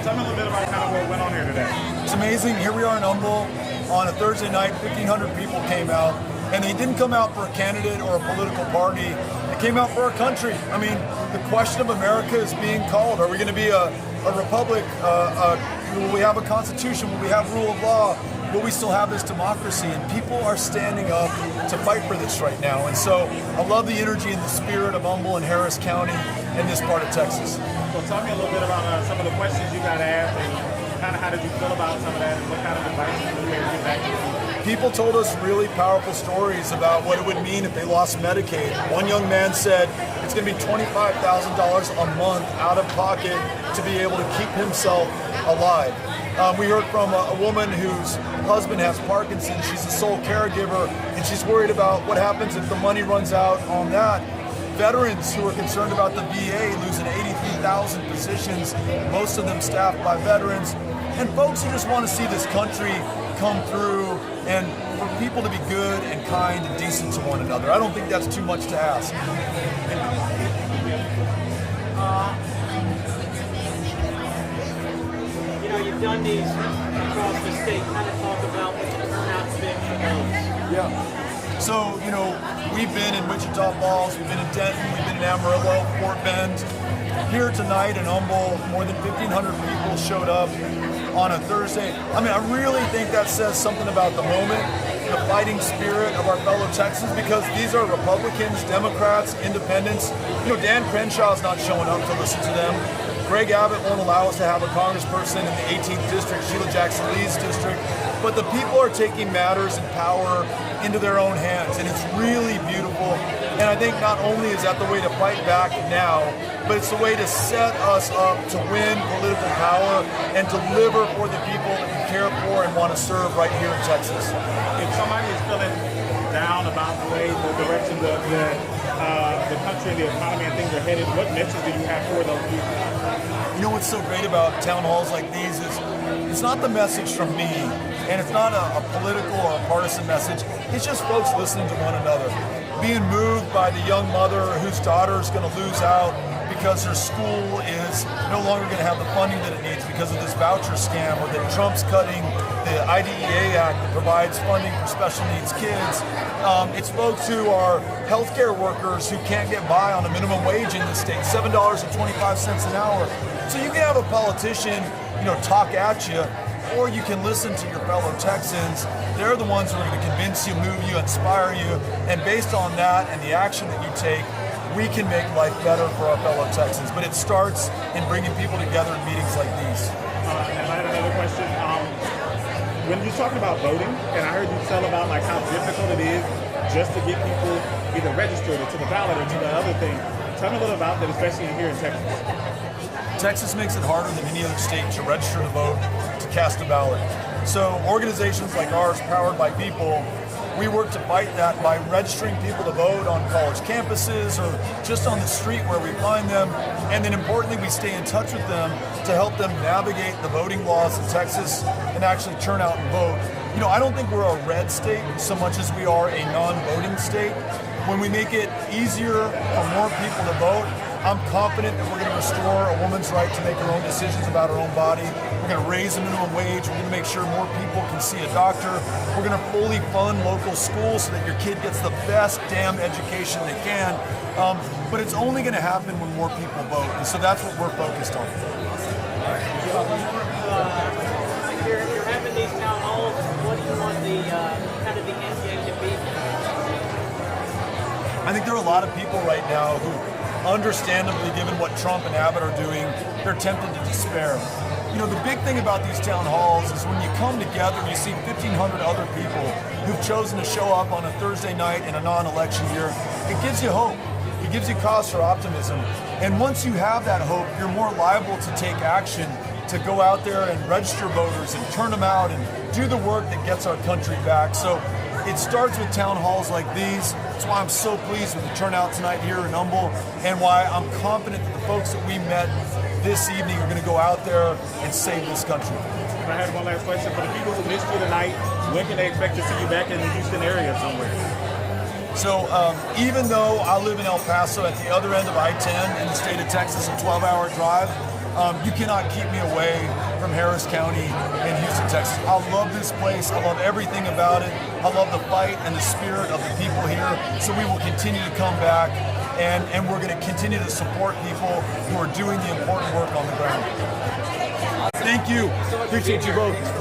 Tell me a little bit about kind of what went on here today. It's amazing. Here we are in Humble on a Thursday night. 1,500 people came out, and they didn't come out for a candidate or a political party. They came out for our country. I mean, the question of America is being called. Are we going to be a republic? Will we have a constitution? Will we have rule of law? Will we still have this democracy? And people are standing up to fight for this right now. And so I love the energy and the spirit of Humble and Harris County in this part of Texas. So tell me a little bit about some of the questions you got asked and kind of how did you feel about some of that and what kind of advice you were to get back to people? People told us really powerful stories about what it would mean if they lost Medicaid. One young man said it's going to be $25,000 a month out of pocket to be able to keep himself alive. We heard from a woman whose husband has Parkinson's. She's a sole caregiver, and she's worried about what happens if the money runs out on that. Veterans who are concerned about the VA losing 83,000 positions, most of them staffed by veterans, and folks who just want to see this country come through and for people to be good and kind and decent to one another. I don't think that's too much to ask. You know, you've done these across the state. Kind of talk about what the turnout's been for those. Yeah. So, you know, we've been in Wichita Falls, we've been in Denton, we've been in Amarillo, Fort Bend. Here tonight in Humble, more than 1,500 people showed up on a Thursday. I mean, I really think that says something about the moment, the fighting spirit of our fellow Texans, because these are Republicans, Democrats, Independents. You know, Dan Crenshaw's not showing up to listen to them. Greg Abbott won't allow us to have a congressperson in the 18th district, Sheila Jackson Lee's district. But the people are taking matters and power into their own hands, and it's really beautiful. And I think not only is that the way to fight back now, but it's the way to set us up to win political power and deliver for the people that we care for and want to serve right here in Texas. If somebody is feeling down about the way the direction the country and the economy and things are headed, what message do you have for those people? You know what's so great about town halls like these is it's not the message from me, and it's not a political or a partisan message. It's just folks listening to one another, being moved by the young mother whose daughter is going to lose out because her school is no longer going to have the funding that it needs because of this voucher scam, or that Trump's cutting the IDEA Act that provides funding for special needs kids. It's folks who are healthcare workers who can't get by on a minimum wage in this state, $7.25 an hour. So you can have a politician, you know, talk at you, or you can listen to your fellow Texans. They're the ones who are going to convince you, move you, inspire you, and based on that and the action that you take, we can make life better for our fellow Texans. But it starts in bringing people together in meetings like these. And I had another question. When you're talking about voting, and I heard you tell about like how difficult it is just to get people either registered or to the ballot or to the other thing. Tell me a little about that, especially here in Texas. Texas makes it harder than any other state to register to vote, to cast a ballot. So organizations like ours, powered by people, we work to fight that by registering people to vote on college campuses or just on the street where we find them. And then importantly, we stay in touch with them to help them navigate the voting laws in Texas and actually turn out and vote. You know, I don't think we're a red state so much as we are a non-voting state. When we make it easier for more people to vote, I'm confident that we're going to restore a woman's right to make her own decisions about her own body. We're going to raise the minimum wage. We're going to make sure more people can see a doctor. We're going to fully fund local schools so that your kid gets the best damn education they can. But it's only going to happen when more people vote. And so that's what we're focused on. You're having these town halls. What do you want the kind of the end game to be? I think there are a lot of people right now who, understandably, given what Trump and Abbott are doing, they're tempted to despair. You know, the big thing about these town halls is when you come together and you see 1,500 other people who've chosen to show up on a Thursday night in a non-election year, it gives you hope. It gives you cause for optimism. And once you have that hope, you're more liable to take action, to go out there and register voters and turn them out and do the work that gets our country back. So it starts with town halls like these. That's why I'm so pleased with the turnout tonight here in Humble, and why I'm confident that the folks that we met this evening are going to go out there and save this country. I had one last question. For the people who missed you tonight, when can they expect to see you back in the Houston area somewhere? So even though I live in El Paso at the other end of I-10 in the state of Texas, a 12-hour drive, You cannot keep me away from Harris County in Houston, Texas. I love this place. I love everything about it. I love the fight and the spirit of the people here. So we will continue to come back, and we're going to continue to support people who are doing the important work on the ground. Thank you. Appreciate you both.